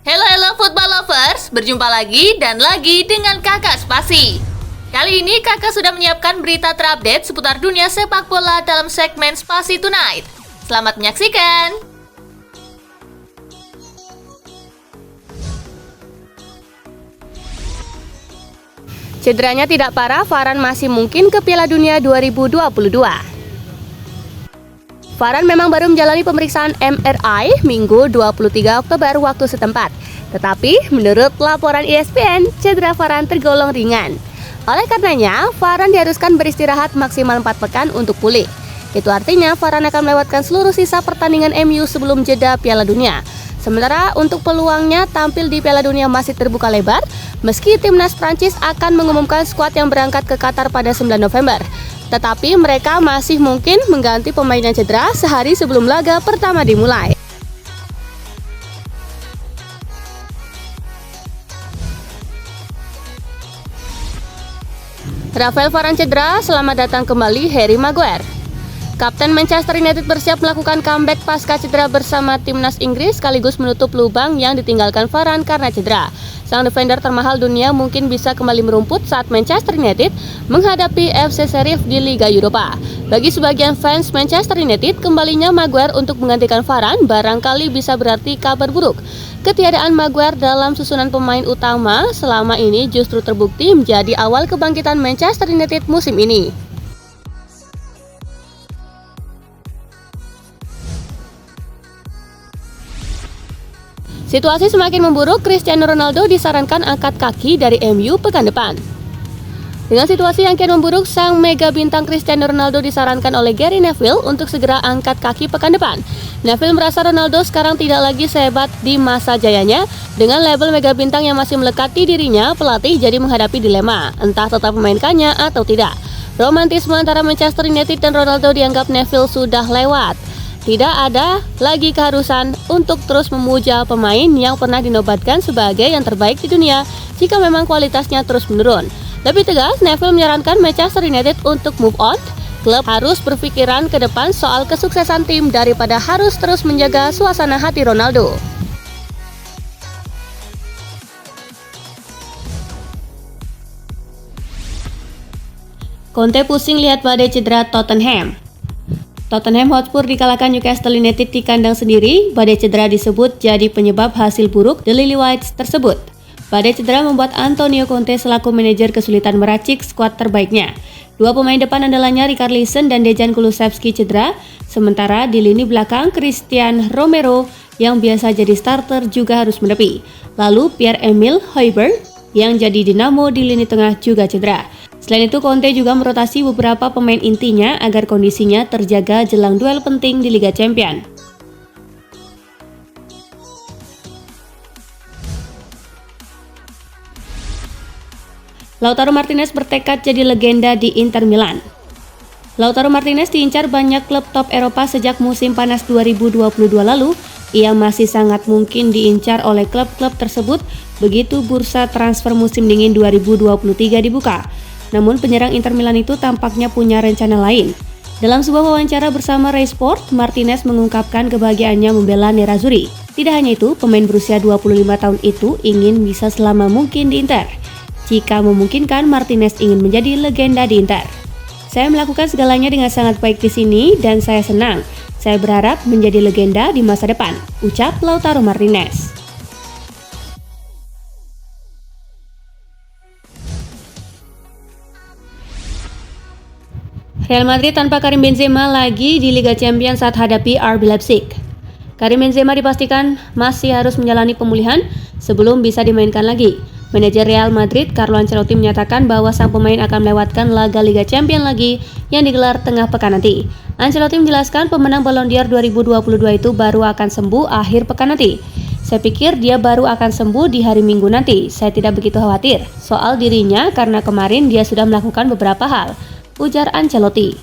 Halo football lovers, berjumpa lagi dengan Kakak Spasi. Kali ini Kakak sudah menyiapkan berita terupdate seputar dunia sepak bola dalam segmen Spasi Tonight. Selamat menyaksikan. Cederanya tidak parah, Varane masih mungkin ke Piala Dunia 2022. Varane memang baru menjalani pemeriksaan MRI Minggu 23 Oktober waktu setempat. Tetapi menurut laporan ESPN, cedera Varane tergolong ringan. Oleh karenanya, Varane diharuskan beristirahat maksimal 4 pekan untuk pulih. Itu artinya Varane akan melewatkan seluruh sisa pertandingan MU sebelum jeda Piala Dunia. Sementara untuk peluangnya tampil di Piala Dunia masih terbuka lebar, meski timnas Prancis akan mengumumkan skuad yang berangkat ke Qatar pada 9 November. Tetapi mereka masih mungkin mengganti pemain yang cedera sehari sebelum laga pertama dimulai. Rafael Varane cedera, selamat datang kembali Harry Maguire. Kapten Manchester United bersiap melakukan comeback pasca cedera bersama timnas Inggris sekaligus menutup lubang yang ditinggalkan Varane karena cedera. Sang defender termahal dunia mungkin bisa kembali merumput saat Manchester United menghadapi FC Sheriff di Liga Eropa. Bagi sebagian fans Manchester United, kembalinya Maguire untuk menggantikan Varane barangkali bisa berarti kabar buruk. Ketiadaan Maguire dalam susunan pemain utama selama ini justru terbukti menjadi awal kebangkitan Manchester United musim ini. Situasi semakin memburuk, Cristiano Ronaldo disarankan angkat kaki dari MU pekan depan. Dengan situasi yang kian memburuk, sang mega bintang Cristiano Ronaldo disarankan oleh Gary Neville untuk segera angkat kaki pekan depan. Neville merasa Ronaldo sekarang tidak lagi sehebat di masa jayanya. Dengan label mega bintang yang masih melekat di dirinya, pelatih jadi menghadapi dilema, entah tetap memainkannya atau tidak. Romantisme antara Manchester United dan Ronaldo dianggap Neville sudah lewat. Tidak ada lagi keharusan untuk terus memuja pemain yang pernah dinobatkan sebagai yang terbaik di dunia jika memang kualitasnya terus menurun. Lebih tegas, Neville menyarankan Manchester United untuk move on. Klub harus berpikiran ke depan soal kesuksesan tim daripada harus terus menjaga suasana hati Ronaldo. Conte pusing lihat badai cedera Tottenham. Tottenham Hotspur dikalahkan Newcastle United di kandang sendiri. Badai cedera disebut jadi penyebab hasil buruk The Lily-Whites tersebut. Badai cedera membuat Antonio Conte selaku manajer kesulitan meracik skuad terbaiknya. Dua pemain depan andalannya Richarlison dan Dejan Kulusevski cedera, sementara di lini belakang Christian Romero yang biasa jadi starter juga harus menepi. Lalu Pierre-Emile Højbjerg yang jadi dinamo di lini tengah juga cedera. Selain itu, Conte juga merotasi beberapa pemain intinya agar kondisinya terjaga jelang duel penting di Liga Champions. Lautaro Martinez bertekad jadi legenda di Inter Milan. Lautaro Martinez diincar banyak klub top Eropa sejak musim panas 2022 lalu. Ia masih sangat mungkin diincar oleh klub-klub tersebut begitu bursa transfer musim dingin 2023 dibuka. Namun penyerang Inter Milan itu tampaknya punya rencana lain. Dalam sebuah wawancara bersama Rai Sport, Martinez mengungkapkan kebahagiaannya membela Nerazzurri. Tidak hanya itu, pemain berusia 25 tahun itu ingin bisa selama mungkin di Inter. Jika memungkinkan, Martinez ingin menjadi legenda di Inter. Saya melakukan segalanya dengan sangat baik di sini dan saya senang. Saya berharap menjadi legenda di masa depan, ucap Lautaro Martinez. Real Madrid tanpa Karim Benzema lagi di Liga Champions saat hadapi RB Leipzig. Karim Benzema dipastikan masih harus menjalani pemulihan sebelum bisa dimainkan lagi. Manajer Real Madrid, Carlo Ancelotti menyatakan bahwa sang pemain akan melewatkan laga Liga Champions lagi yang digelar tengah pekan nanti. Ancelotti menjelaskan pemenang Ballon d'Or 2022 itu baru akan sembuh akhir pekan nanti. Saya pikir dia baru akan sembuh di hari Minggu nanti. Saya tidak begitu khawatir soal dirinya karena kemarin dia sudah melakukan beberapa hal, ujar Ancelotti.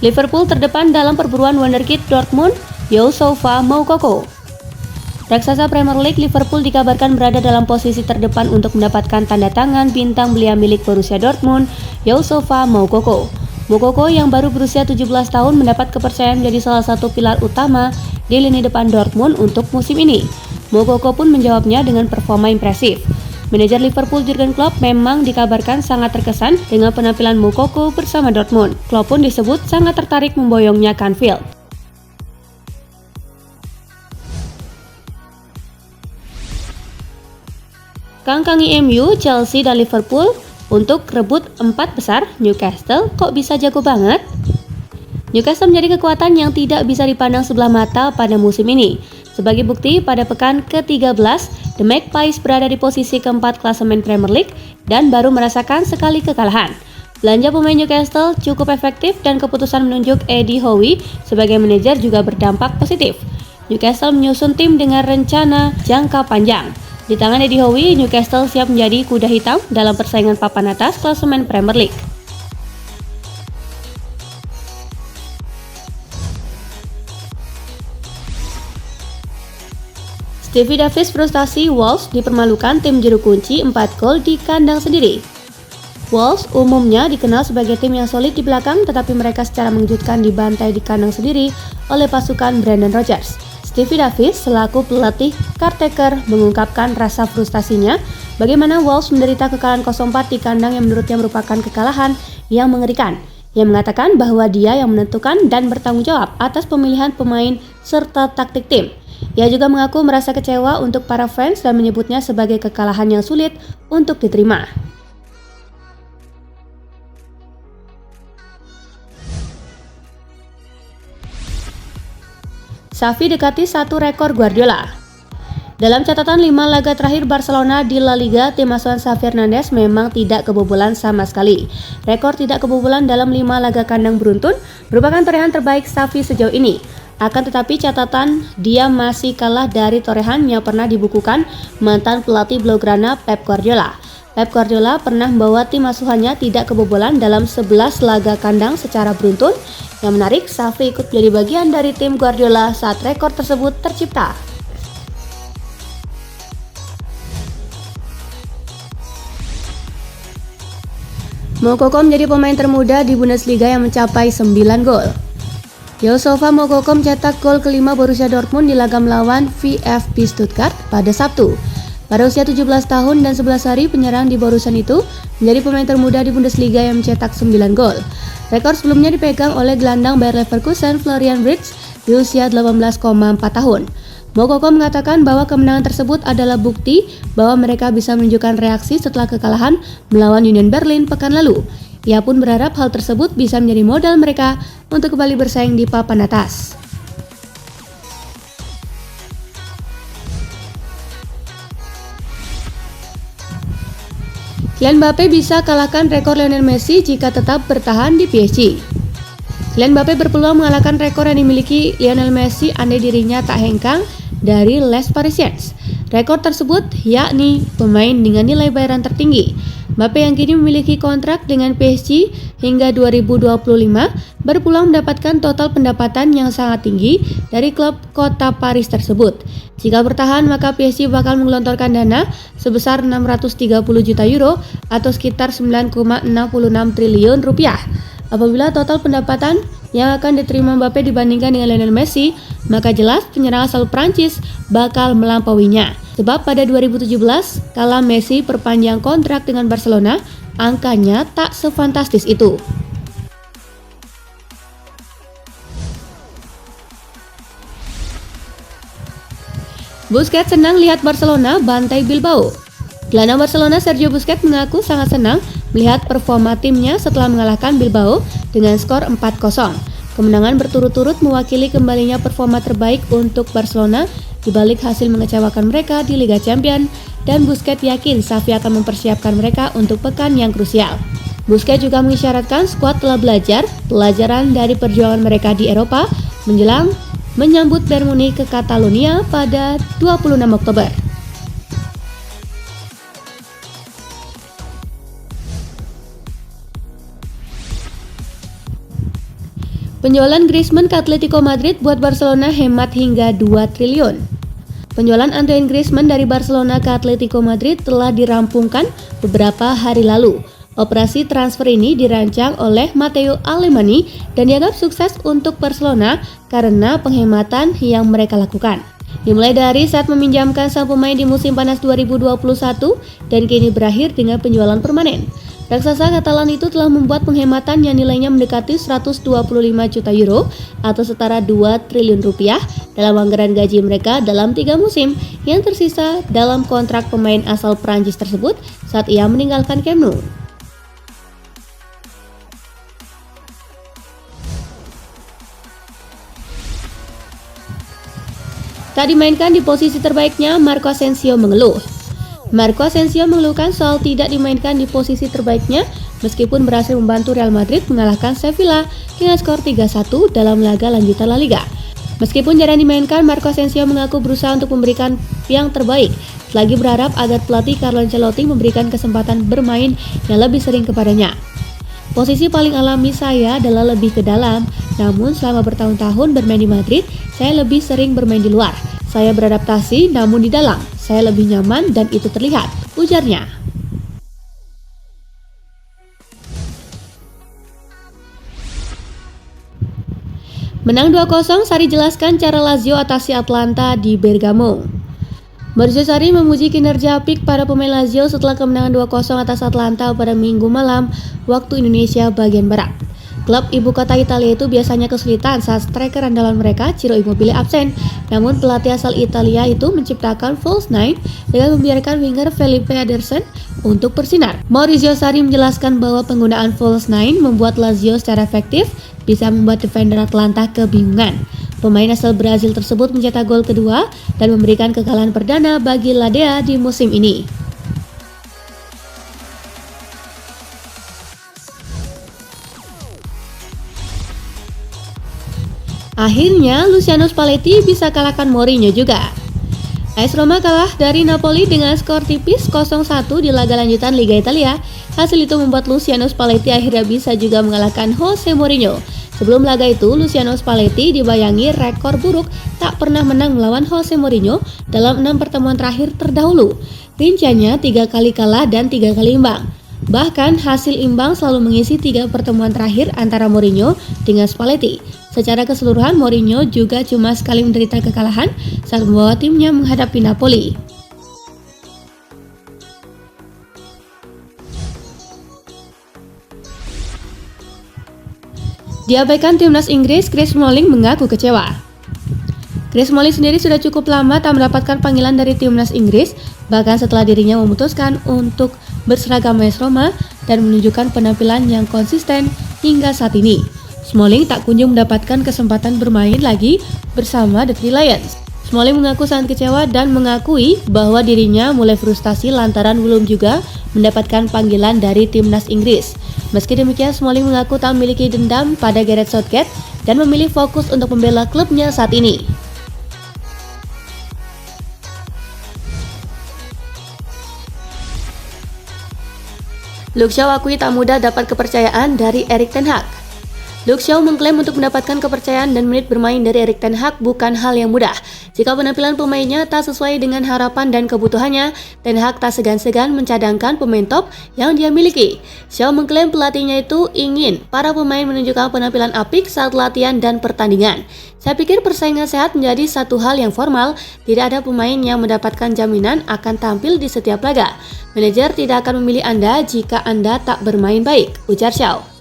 Liverpool terdepan dalam perburuan wonderkid Dortmund, Youssoufa Moukoko. Raksasa Premier League Liverpool dikabarkan berada dalam posisi terdepan untuk mendapatkan tanda tangan bintang belia milik Borussia Dortmund, Youssoufa Moukoko. Moukoko yang baru berusia 17 tahun mendapat kepercayaan menjadi salah satu pilar utama di lini depan Dortmund untuk musim ini. Moukoko pun menjawabnya dengan performa impresif. Manajer Liverpool Jurgen Klopp memang dikabarkan sangat terkesan dengan penampilan Moukoko bersama Dortmund. Klopp pun disebut sangat tertarik memboyongnya ke Anfield. Kangkangi MU, Chelsea, dan Liverpool untuk rebut 4 besar. Newcastle kok bisa jago banget? Newcastle menjadi kekuatan yang tidak bisa dipandang sebelah mata pada musim ini. Sebagai bukti, pada pekan ke-13, The Magpies berada di posisi keempat klasemen Premier League dan baru merasakan sekali kekalahan. Belanja pemain Newcastle cukup efektif dan keputusan menunjuk Eddie Howe sebagai manajer juga berdampak positif. Newcastle menyusun tim dengan rencana jangka panjang. Di tangan Eddie Howe, Newcastle siap menjadi kuda hitam dalam persaingan papan atas klasemen Premier League. Stevie Davis frustasi Wolves dipermalukan tim juru kunci 4 gol di kandang sendiri. Wolves umumnya dikenal sebagai tim yang solid di belakang, tetapi mereka secara mengejutkan dibantai di kandang sendiri oleh pasukan Brendan Rodgers. Stevie Davis selaku pelatih caretaker mengungkapkan rasa frustasinya bagaimana Wolves menderita kekalahan 0-4 di kandang yang menurutnya merupakan kekalahan yang mengerikan. Ia mengatakan bahwa dia yang menentukan dan bertanggung jawab atas pemilihan pemain serta taktik tim. Ia juga mengaku merasa kecewa untuk para fans dan menyebutnya sebagai kekalahan yang sulit untuk diterima. Xavi dekati satu rekor Guardiola. Dalam catatan 5 laga terakhir Barcelona di La Liga, tim asuhan Xavi Hernandez memang tidak kebobolan sama sekali. Rekor tidak kebobolan dalam 5 laga kandang beruntun merupakan torehan terbaik Xavi sejauh ini. Akan tetapi catatan dia masih kalah dari torehan yang pernah dibukukan mantan pelatih Blaugrana Pep Guardiola. Pep Guardiola pernah membawa tim asuhannya tidak kebobolan dalam 11 laga kandang secara beruntun. Yang menarik, Xavi ikut menjadi bagian dari tim Guardiola saat rekor tersebut tercipta. Moukoko menjadi pemain termuda di Bundesliga yang mencapai 9 gol. Youssoufa Moukoko mencetak gol kelima Borussia Dortmund di laga melawan VfB Stuttgart pada Sabtu. Pada usia 17 tahun dan 11 hari, penyerang di Borusan itu menjadi pemain termuda di Bundesliga yang mencetak 9 gol. Rekor sebelumnya dipegang oleh gelandang Bayer Leverkusen Florian Wirtz di usia 18,4 tahun. Moukoko mengatakan bahwa kemenangan tersebut adalah bukti bahwa mereka bisa menunjukkan reaksi setelah kekalahan melawan Union Berlin pekan lalu. Ia pun berharap hal tersebut bisa menjadi modal mereka untuk kembali bersaing di papan atas. Kylian Mbappe bisa kalahkan rekor Lionel Messi jika tetap bertahan di PSG. Kylian Mbappe berpeluang mengalahkan rekor yang dimiliki Lionel Messi andai dirinya tak hengkang dari Les Parisiens. Rekor tersebut yakni pemain dengan nilai bayaran tertinggi. Mbappe yang kini memiliki kontrak dengan PSG hingga 2025 berpeluang mendapatkan total pendapatan yang sangat tinggi dari klub kota Paris tersebut. Jika bertahan, maka PSG bakal menggelontorkan dana sebesar 630 juta euro atau sekitar 9,66 triliun rupiah. Apabila total pendapatan yang akan diterima Mbappe dibandingkan dengan Lionel Messi, maka jelas penyerang asal Prancis bakal melampauinya. Sebab pada 2017, kala Messi perpanjang kontrak dengan Barcelona, angkanya tak sefantastis itu. Busquets senang lihat Barcelona bantai Bilbao. Gelandang Barcelona Sergio Busquets mengaku sangat senang melihat performa timnya setelah mengalahkan Bilbao dengan skor 4-0. Kemenangan berturut-turut mewakili kembalinya performa terbaik untuk Barcelona di balik hasil mengecewakan mereka di Liga Champions, dan Busquets yakin Xavi akan mempersiapkan mereka untuk pekan yang krusial. Busquets juga mengisyaratkan skuad telah belajar pelajaran dari perjuangan mereka di Eropa menjelang menyambut Bayern Munich ke Catalonia pada 26 Oktober. Penjualan Griezmann ke Atletico Madrid buat Barcelona hemat hingga 2 triliun. Penjualan Antoine Griezmann dari Barcelona ke Atletico Madrid telah dirampungkan beberapa hari lalu. Operasi transfer ini dirancang oleh Matteo Alemany dan dianggap sukses untuk Barcelona karena penghematan yang mereka lakukan. Dimulai dari saat meminjamkan sang pemain di musim panas 2021 dan kini berakhir dengan penjualan permanen. Raksasa Katalan itu telah membuat penghematan yang nilainya mendekati 125 juta euro atau setara 2 triliun rupiah dalam anggaran gaji mereka dalam 3 musim yang tersisa dalam kontrak pemain asal Prancis tersebut saat ia meninggalkan Camp Nou. Tak dimainkan di posisi terbaiknya, Marco Asensio mengeluh. Marco Asensio mengeluhkan soal tidak dimainkan di posisi terbaiknya meskipun berhasil membantu Real Madrid mengalahkan Sevilla dengan skor 3-1 dalam laga lanjutan La Liga. Meskipun jarang dimainkan, Marco Asensio mengaku berusaha untuk memberikan yang terbaik, selagi berharap agar pelatih Carlo Ancelotti memberikan kesempatan bermain yang lebih sering kepadanya. Posisi paling alami saya adalah lebih ke dalam, namun selama bertahun-tahun bermain di Madrid, saya lebih sering bermain di luar. Saya beradaptasi namun di dalam, saya lebih nyaman dan itu terlihat, ujarnya. Menang 2-0, Sarri jelaskan cara Lazio atasi Atalanta di Bergamo. Maurizio Sarri memuji kinerja apik para pemain Lazio setelah kemenangan 2-0 atas Atalanta pada Minggu malam waktu Indonesia bagian Barat. Klub ibu kota Italia itu biasanya kesulitan saat striker andalan mereka, Ciro Immobile, absen. Namun pelatih asal Italia itu menciptakan false nine dengan membiarkan winger Felipe Anderson untuk bersinar. Maurizio Sarri menjelaskan bahwa penggunaan false nine membuat Lazio secara efektif bisa membuat defender Atalanta kebingungan. Pemain asal Brazil tersebut mencetak gol kedua dan memberikan kekalahan perdana bagi Ladea di musim ini. Akhirnya, Luciano Spalletti bisa kalahkan Mourinho juga. AS Roma kalah dari Napoli dengan skor tipis 0-1 di laga lanjutan Liga Italia. Hasil itu membuat Luciano Spalletti akhirnya bisa juga mengalahkan Jose Mourinho. Sebelum laga itu, Luciano Spalletti dibayangi rekor buruk tak pernah menang melawan Jose Mourinho dalam 6 pertemuan terakhir terdahulu. Rinciannya 3 kali kalah dan 3 kali imbang. Bahkan hasil imbang selalu mengisi 3 pertemuan terakhir antara Mourinho dengan Spalletti. Secara keseluruhan, Mourinho juga cuma sekali menderita kekalahan saat membawa timnya menghadapi Napoli. Diabaikan timnas Inggris, Chris Smalling mengaku kecewa. Chris Smalling sendiri sudah cukup lama tak mendapatkan panggilan dari timnas Inggris, bahkan setelah dirinya memutuskan untuk berseragam AS Roma dan menunjukkan penampilan yang konsisten hingga saat ini. Smalling tak kunjung mendapatkan kesempatan bermain lagi bersama The Three Lions. Smalling mengaku sangat kecewa dan mengakui bahwa dirinya mulai frustasi lantaran belum juga mendapatkan panggilan dari timnas Inggris. Meski demikian, Smalling mengaku tak memiliki dendam pada Gareth Southgate dan memilih fokus untuk membela klubnya saat ini. Luke Shaw akui tak mudah dapat kepercayaan dari Erik ten Hag. Luke Shaw mengklaim untuk mendapatkan kepercayaan dan menit bermain dari Erik ten Hag bukan hal yang mudah. Jika penampilan pemainnya tak sesuai dengan harapan dan kebutuhannya, Ten Hag tak segan-segan mencadangkan pemain top yang dia miliki. Shaw mengklaim pelatihnya itu ingin para pemain menunjukkan penampilan apik saat latihan dan pertandingan. Saya pikir persaingan sehat menjadi satu hal yang formal, tidak ada pemain yang mendapatkan jaminan akan tampil di setiap laga. Manajer tidak akan memilih Anda jika Anda tak bermain baik, ujar Shaw.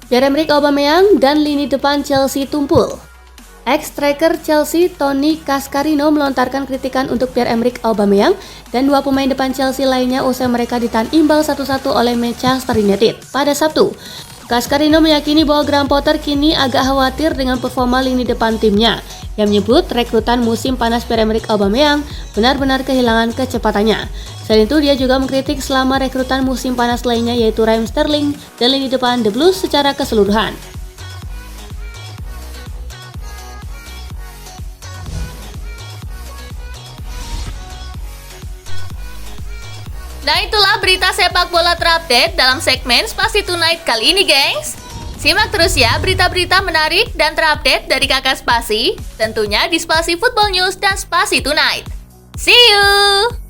Pierre-Emerick Aubameyang dan lini depan Chelsea tumpul. Ex-striker Chelsea Tony Cascarino melontarkan kritikan untuk Pierre-Emerick Aubameyang dan 2 pemain depan Chelsea lainnya usai mereka ditahan imbang 1-1 oleh Manchester United pada Sabtu. Cascarino meyakini bahwa Graham Potter kini agak khawatir dengan performa lini depan timnya. Yang menyebut rekrutan musim panas Pierre-Emerick Aubameyang benar-benar kehilangan kecepatannya. Selain itu, dia juga mengkritik selama rekrutan musim panas lainnya yaitu Raheem Sterling dan lini depan The Blues secara keseluruhan. Nah itulah berita sepak bola terupdate dalam segmen Spasi Tonight kali ini, gengs. Simak terus ya berita-berita menarik dan terupdate dari Kakak Spasi, tentunya di Spasi Football News dan Spasi Tonight. See you!